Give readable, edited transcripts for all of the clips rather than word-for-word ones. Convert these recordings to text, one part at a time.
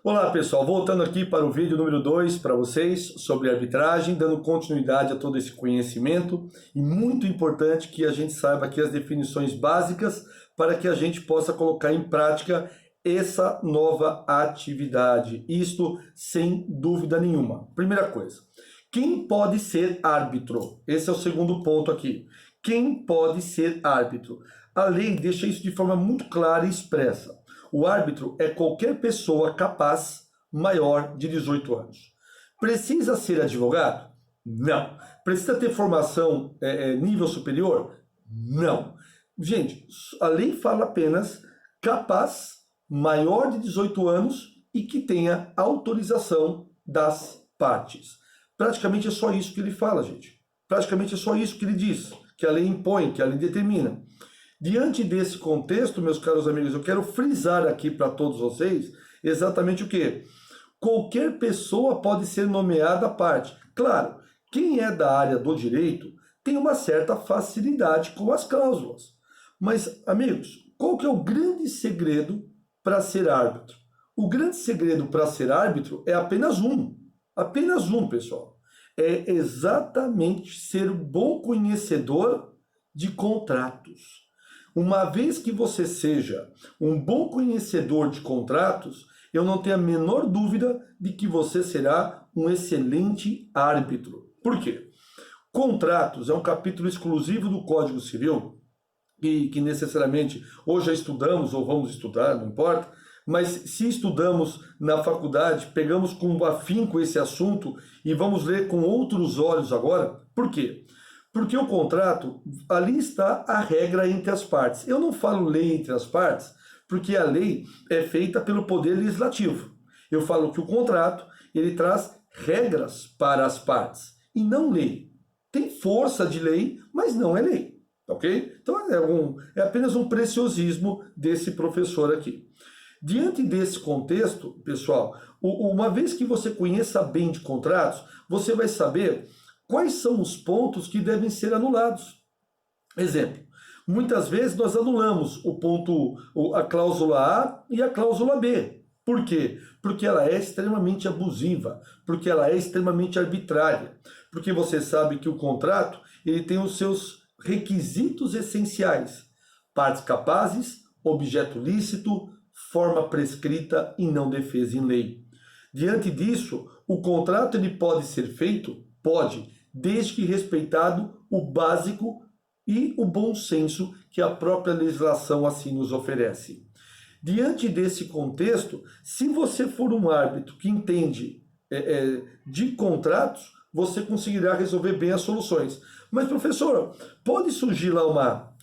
Olá pessoal, voltando aqui para o vídeo número 2 para vocês sobre arbitragem, dando continuidade a todo esse conhecimento e muito importante que a gente saiba aqui as definições básicas para que a gente possa colocar em prática essa nova atividade, isto sem dúvida nenhuma. Primeira coisa, quem pode ser árbitro? Esse é o segundo ponto aqui. Quem pode ser árbitro? A lei deixa isso de forma muito clara e expressa. O árbitro é qualquer pessoa capaz maior de 18 anos. Precisa ser advogado? Não. Precisa ter formação nível superior? Não. Gente, a lei fala apenas capaz maior de 18 anos e que tenha autorização das partes. Praticamente é só isso que ele fala, gente. Praticamente é só isso que ele diz, que a lei impõe, que a lei determina. Diante desse contexto, meus caros amigos, eu quero frisar aqui para todos vocês exatamente o que? Qualquer pessoa pode ser nomeada à parte. Claro, quem é da área do direito tem uma certa facilidade com as cláusulas. Mas, amigos, qual que é o grande segredo para ser árbitro? O grande segredo para ser árbitro é apenas um, pessoal. É exatamente ser um bom conhecedor de contratos. Uma vez que você seja um bom conhecedor de contratos, eu não tenho a menor dúvida de que você será um excelente árbitro. Por quê? Contratos é um capítulo exclusivo do Código Civil, e que necessariamente hoje já estudamos ou vamos estudar, não importa, mas se estudamos na faculdade, pegamos com afinco esse assunto e vamos ler com outros olhos agora. Por quê? Porque o contrato, ali está a regra entre as partes. Eu não falo lei entre as partes, porque a lei é feita pelo Poder Legislativo. Eu falo que o contrato, ele traz regras para as partes, e não lei. Tem força de lei, mas não é lei, ok? Então é apenas um preciosismo desse professor aqui. Diante desse contexto, pessoal, uma vez que você conheça bem de contratos, você vai saber quais são os pontos que devem ser anulados. Exemplo, muitas vezes nós anulamos a cláusula A e a cláusula B. Por quê? Porque ela é extremamente abusiva, porque ela é extremamente arbitrária, porque você sabe que o contrato ele tem os seus requisitos essenciais: partes capazes, objeto lícito, forma prescrita e não defesa em lei. Diante disso, o contrato ele pode ser feito? Pode, desde que respeitado o básico e o bom senso que a própria legislação assim nos oferece. Diante desse contexto, se você for um árbitro que entende de contratos, você conseguirá resolver bem as soluções. Mas, professor, pode surgir lá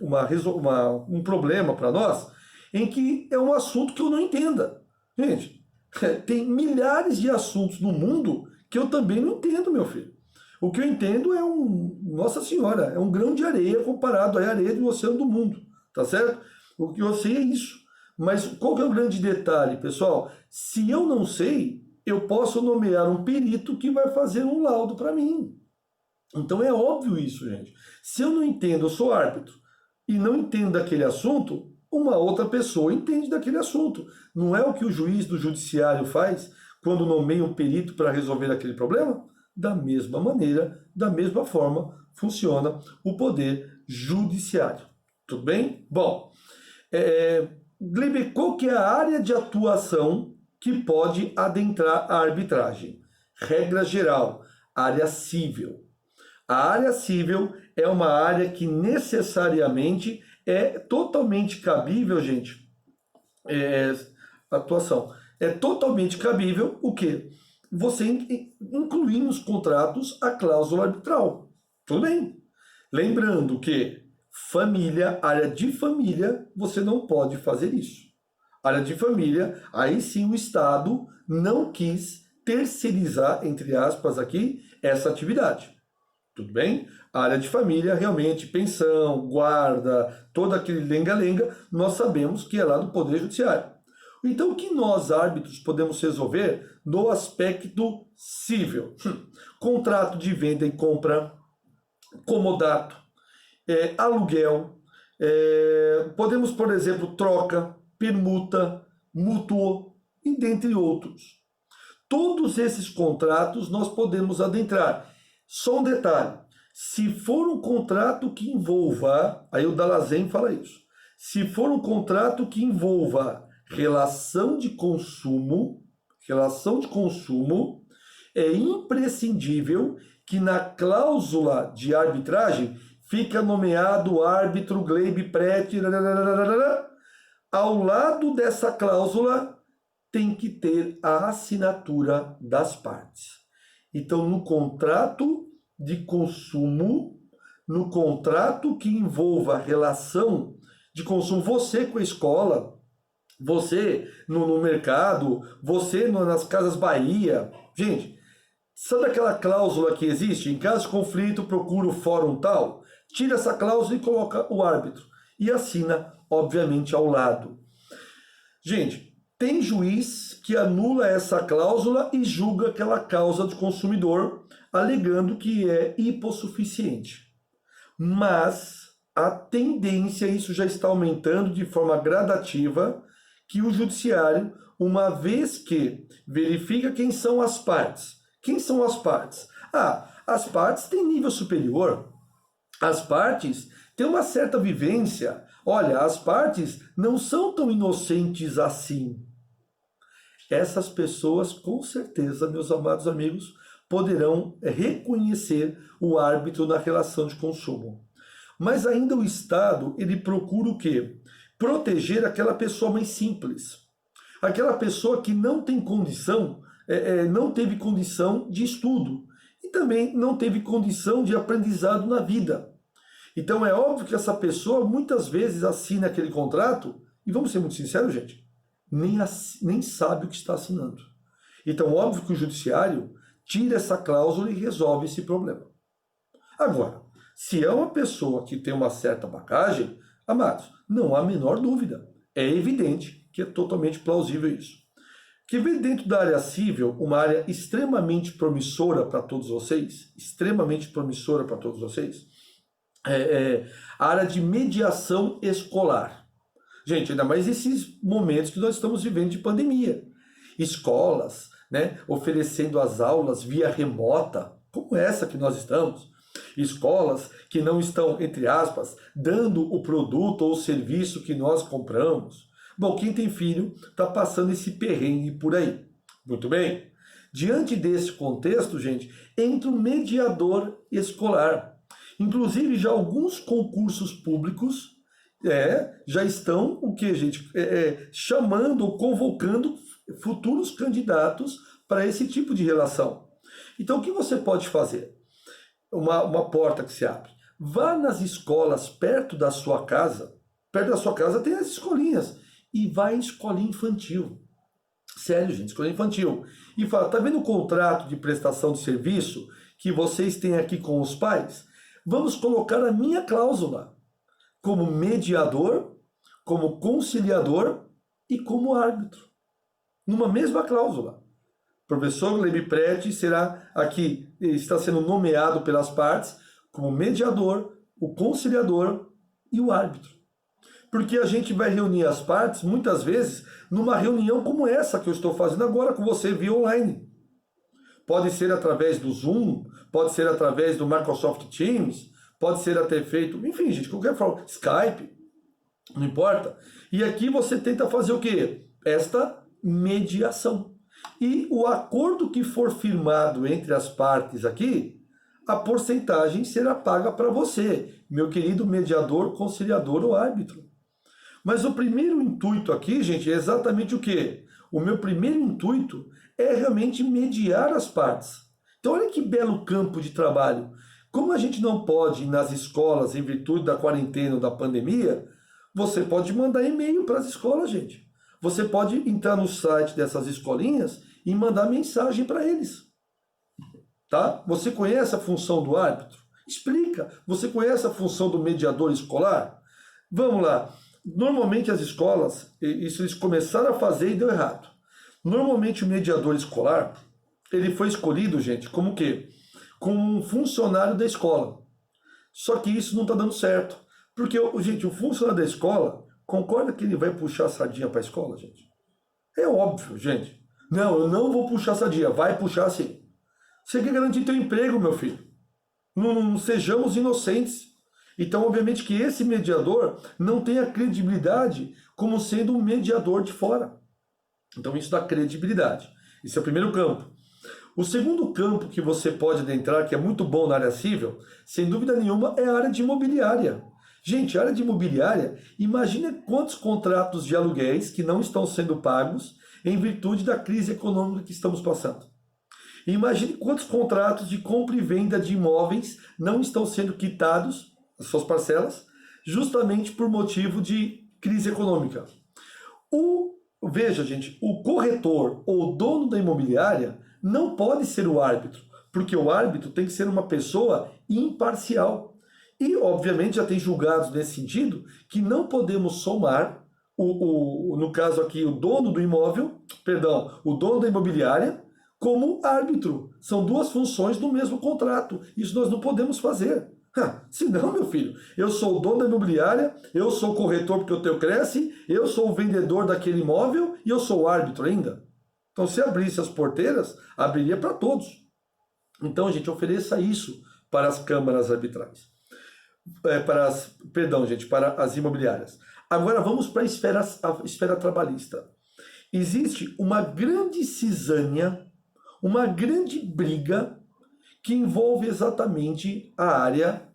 um problema para nós em que é um assunto que eu não entenda. Gente, tem milhares de assuntos no mundo que eu também não entendo, meu filho. O que eu entendo Nossa Senhora, é um grão de areia comparado à areia do oceano do mundo, tá certo? O que eu sei é isso. Mas qual que é o grande detalhe, pessoal? Se eu não sei, eu posso nomear um perito que vai fazer um laudo para mim. Então é óbvio isso, gente. Se eu não entendo, eu sou árbitro, e não entendo daquele assunto, uma outra pessoa entende daquele assunto. Não é o que o juiz do judiciário faz quando nomeia um perito para resolver aquele problema? Da mesma maneira, da mesma forma, funciona o poder judiciário. Tudo bem? Bom, Gleiber, qual que é a área de atuação que pode adentrar a arbitragem? Regra geral, área civil. A área civil é uma área que necessariamente é totalmente cabível, gente, atuação. É totalmente cabível o quê? Você incluir nos contratos a cláusula arbitral. Tudo bem. Lembrando que família, área de família, você não pode fazer isso. Área de família, aí sim o Estado não quis terceirizar, entre aspas, aqui, essa atividade. Tudo bem? A área de família, realmente, pensão, guarda, todo aquele lenga-lenga, nós sabemos que é lá do Poder Judiciário. Então, o que nós, árbitros, podemos resolver no aspecto civil? Contrato de venda e compra, comodato, aluguel, podemos, por exemplo, troca, permuta, mútuo, e dentre outros. Todos esses contratos nós podemos adentrar. Só um detalhe, se for um contrato que envolva, aí o Dallazen fala isso, se for um contrato que envolva relação de consumo, é imprescindível que na cláusula de arbitragem fica nomeado árbitro Gleibe Prete, ao lado dessa cláusula tem que ter a assinatura das partes. Então, no contrato de consumo, no contrato que envolva relação de consumo, você com a escola, você no mercado, você nas Casas Bahia, gente, sabe aquela cláusula que existe? Em caso de conflito, procura o fórum tal, tira essa cláusula e coloca o árbitro. E assina, obviamente, ao lado. Gente, tem juiz que anula essa cláusula e julga aquela causa do consumidor, alegando que é hipossuficiente. Mas a tendência, isso já está aumentando de forma gradativa, que o judiciário, uma vez que verifica quem são as partes. Quem são as partes? As partes têm nível superior. As partes têm uma certa vivência. Olha, as partes não são tão inocentes assim. Essas pessoas, com certeza, meus amados amigos, poderão reconhecer o árbitro na relação de consumo. Mas ainda o Estado, ele procura o quê? Proteger aquela pessoa mais simples. Aquela pessoa que não tem condição, não teve condição de estudo. E também não teve condição de aprendizado na vida. Então é óbvio que essa pessoa muitas vezes assina aquele contrato, e vamos ser muito sinceros, gente, nem sabe o que está assinando. Então, óbvio que o judiciário tira essa cláusula e resolve esse problema. Agora, se é uma pessoa que tem uma certa bagagem, amados, não há a menor dúvida. É evidente que é totalmente plausível isso. Que vem dentro da área civil, uma área extremamente promissora para todos vocês, a área de mediação escolar. Gente, ainda mais esses momentos que nós estamos vivendo de pandemia. Escolas, né, oferecendo as aulas via remota, como essa que nós estamos. Escolas que não estão, entre aspas, dando o produto ou o serviço que nós compramos. Bom, quem tem filho está passando esse perrengue por aí. Muito bem. Diante desse contexto, gente, entra um mediador escolar. Inclusive, já alguns concursos públicos já estão, o que, gente? Chamando ou convocando futuros candidatos para esse tipo de relação. Então, o que você pode fazer? Uma porta que se abre. Vá nas escolas perto da sua casa. Perto da sua casa tem as escolinhas. E vai em escolinha infantil. Sério, gente, escolinha infantil. E fala, tá vendo o contrato de prestação de serviço que vocês têm aqui com os pais? Vamos colocar a minha cláusula como mediador, como conciliador e como árbitro. Numa mesma cláusula. Professor Gleibe Prete está sendo nomeado pelas partes como mediador, o conciliador e o árbitro. Porque a gente vai reunir as partes, muitas vezes, numa reunião como essa que eu estou fazendo agora com você via online. Pode ser através do Zoom, pode ser através do Microsoft Teams, pode ser até feito, enfim, gente, qualquer forma, Skype, não importa. E aqui você tenta fazer o quê? Esta mediação. E o acordo que for firmado entre as partes aqui, a porcentagem será paga para você, meu querido mediador, conciliador ou árbitro. Mas o primeiro intuito aqui, gente, é exatamente o quê? O meu primeiro intuito é realmente mediar as partes. Então, olha que belo campo de trabalho. Como a gente não pode ir nas escolas em virtude da quarentena ou da pandemia, você pode mandar e-mail para as escolas, gente. Você pode entrar no site dessas escolinhas e mandar mensagem para eles. Tá? Você conhece a função do árbitro? Explica. Você conhece a função do mediador escolar? Vamos lá. Normalmente as escolas, isso eles começaram a fazer e deu errado. Normalmente o mediador escolar, ele foi escolhido, gente, como o quê? Como um funcionário da escola. Só que isso não está dando certo. Porque, gente, o funcionário da escola, concorda que ele vai puxar a sardinha para a escola, gente? É óbvio, gente. Não, eu não vou puxar sadia. Vai puxar sim. Você quer garantir teu emprego, meu filho. Não sejamos inocentes. Então, obviamente que esse mediador não tem a credibilidade como sendo um mediador de fora. Então, isso dá credibilidade. Esse é o primeiro campo. O segundo campo que você pode adentrar, que é muito bom na área civil, sem dúvida nenhuma, é a área de imobiliária. Gente, a área de imobiliária, imagina quantos contratos de aluguéis que não estão sendo pagos em virtude da crise econômica que estamos passando. Imagine quantos contratos de compra e venda de imóveis não estão sendo quitados, as suas parcelas, justamente por motivo de crise econômica. Veja, gente, o corretor ou o dono da imobiliária não pode ser o árbitro, porque o árbitro tem que ser uma pessoa imparcial. E, obviamente, já tem julgados nesse sentido que não podemos somar, no caso aqui, o dono do imóvel, perdão, o dono da imobiliária, como árbitro. São duas funções do mesmo contrato. Isso nós não podemos fazer. Se não, meu filho, eu sou o dono da imobiliária, eu sou o corretor porque o teu cresce, eu sou o vendedor daquele imóvel e eu sou o árbitro ainda. Então, se abrisse as porteiras, abriria para todos. Então, gente, ofereça isso para as câmaras arbitrais. Para as imobiliárias. Agora, vamos para a esfera trabalhista. Existe uma grande cisânia, uma grande briga que envolve exatamente a área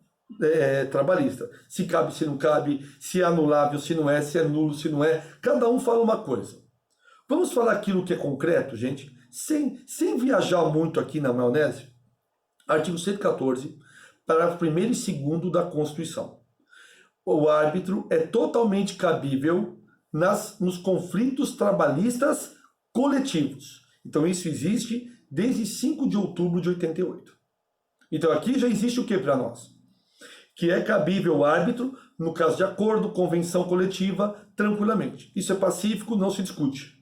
trabalhista. Se cabe, se não cabe, se é anulável, se não é, se é nulo, se não é. Cada um fala uma coisa. Vamos falar aquilo que é concreto, gente, sem viajar muito aqui na maionese. Artigo 114, parágrafo 1º e 2º da Constituição. O árbitro é totalmente cabível nos conflitos trabalhistas coletivos. Então isso existe desde 5 de outubro de 88. Então aqui já existe o que para nós? Que é cabível o árbitro, no caso de acordo, convenção coletiva, tranquilamente. Isso é pacífico, não se discute.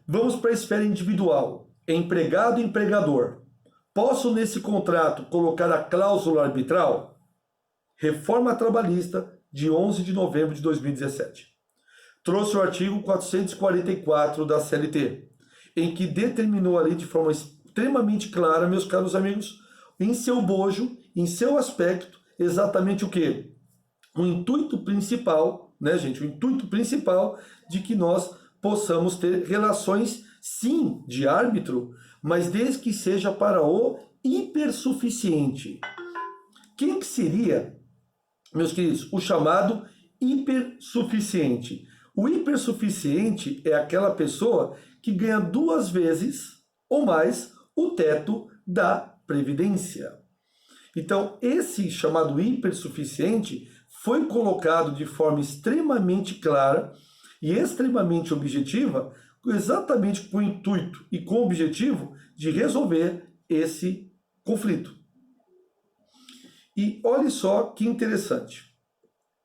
Vamos para a esfera individual. Empregado e empregador. Posso nesse contrato colocar a cláusula arbitral? Reforma Trabalhista de 11 de novembro de 2017. Trouxe o artigo 444 da CLT, em que determinou ali de forma extremamente clara, meus caros amigos, em seu bojo, em seu aspecto, exatamente o quê? O intuito principal, né, gente? O intuito principal de que nós possamos ter relações, sim, de árbitro, mas desde que seja para o hipersuficiente. Quem que seria, meus queridos, o chamado hipersuficiente? O hipersuficiente é aquela pessoa que ganha 2 vezes ou mais o teto da Previdência. Então, esse chamado hipersuficiente foi colocado de forma extremamente clara e extremamente objetiva, exatamente com o intuito e com o objetivo de resolver esse conflito. E olhe só que interessante.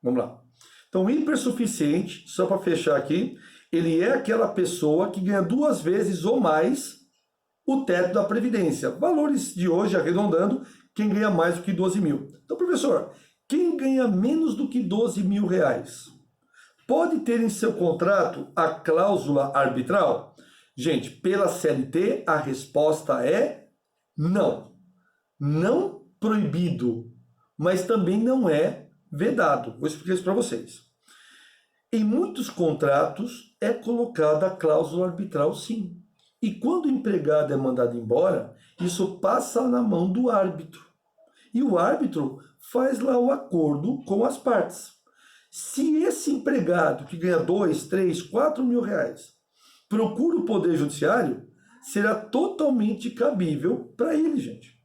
Vamos lá. Então, o hipersuficiente, só para fechar aqui, ele é aquela pessoa que ganha 2 vezes ou mais o teto da Previdência. Valores de hoje, arredondando, quem ganha mais do que 12 mil. Então, professor, quem ganha menos do que 12 mil reais pode ter em seu contrato a cláusula arbitral? Gente, pela CLT, a resposta é não. Não proibido, mas também não é vedado. Vou explicar isso para vocês. Em muitos contratos é colocada a cláusula arbitral, sim. E quando o empregado é mandado embora, isso passa na mão do árbitro. E o árbitro faz lá o acordo com as partes. Se esse empregado que ganha 2, 3, 4 mil reais procura o Poder Judiciário, será totalmente cabível para ele, gente.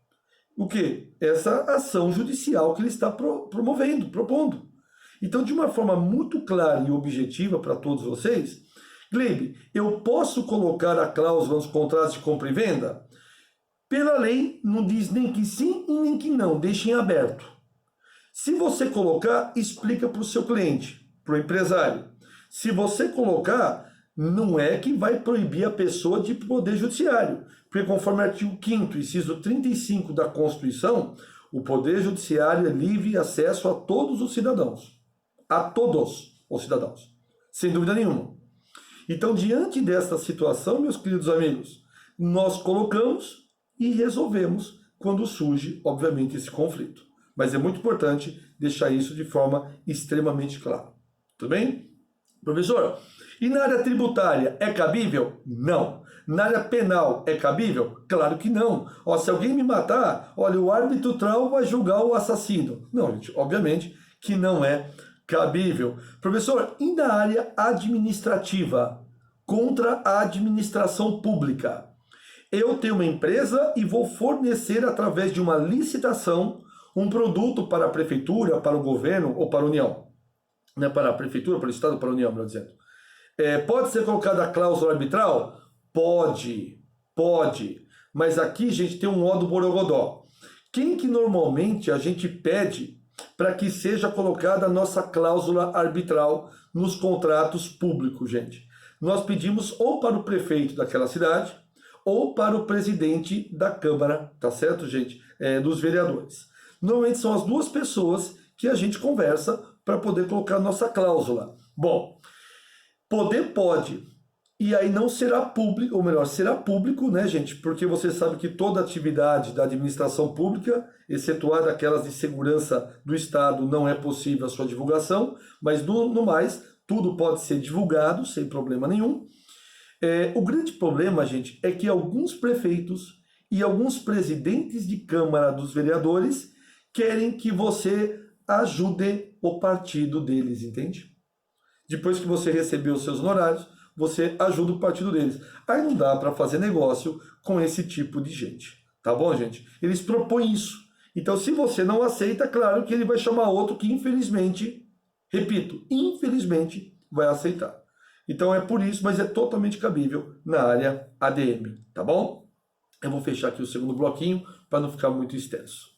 O quê? Essa ação judicial que ele está propondo. Então, de uma forma muito clara e objetiva para todos vocês, Gleibe, eu posso colocar a cláusula nos contratos de compra e venda? Pela lei, não diz nem que sim e nem que não, deixa em aberto. Se você colocar, explica para o seu cliente, para o empresário. Se você colocar, não é que vai proibir a pessoa de Poder Judiciário, porque conforme o artigo 5º, inciso 35 da Constituição, o Poder Judiciário é livre acesso a todos os cidadãos. A todos os cidadãos, sem dúvida nenhuma. Então, diante dessa situação, meus queridos amigos, nós colocamos e resolvemos quando surge, obviamente, esse conflito. Mas é muito importante deixar isso de forma extremamente clara. Tudo bem? Professor, e na área tributária é cabível? Não. Na área penal é cabível? Claro que não. Ó, se alguém me matar, olha, o árbitro tal vai julgar o assassino. Não, gente, obviamente que não é cabível. Professor, e na área administrativa? Contra a administração pública? Eu tenho uma empresa e vou fornecer através de uma licitação um produto para a prefeitura, para o governo ou para a União. Não é para a prefeitura, para o Estado, para a União, melhor dizendo. Pode ser colocada a cláusula arbitral? Pode. Mas aqui, gente, tem um ó do borogodó. Quem que normalmente a gente pede para que seja colocada a nossa cláusula arbitral nos contratos públicos, gente? Nós pedimos ou para o prefeito daquela cidade ou para o presidente da Câmara, tá certo, gente? Dos vereadores. Normalmente são as duas pessoas que a gente conversa para poder colocar a nossa cláusula. Bom, poder pode, e aí não será público, ou melhor, será público, né, gente? Porque você sabe que toda atividade da administração pública, excetuada aquelas de segurança do Estado, não é possível a sua divulgação, mas no mais, tudo pode ser divulgado sem problema nenhum. O grande problema, gente, é que alguns prefeitos e alguns presidentes de Câmara dos Vereadores querem que você ajude o partido deles, entende? Depois que você recebeu os seus honorários, você ajuda o partido deles. Aí não dá para fazer negócio com esse tipo de gente, tá bom, gente? Eles propõem isso. Então, se você não aceita, claro que ele vai chamar outro que, infelizmente, repito, infelizmente, vai aceitar. Então é por isso, mas é totalmente cabível na área ADM, tá bom? Eu vou fechar aqui o segundo bloquinho para não ficar muito extenso.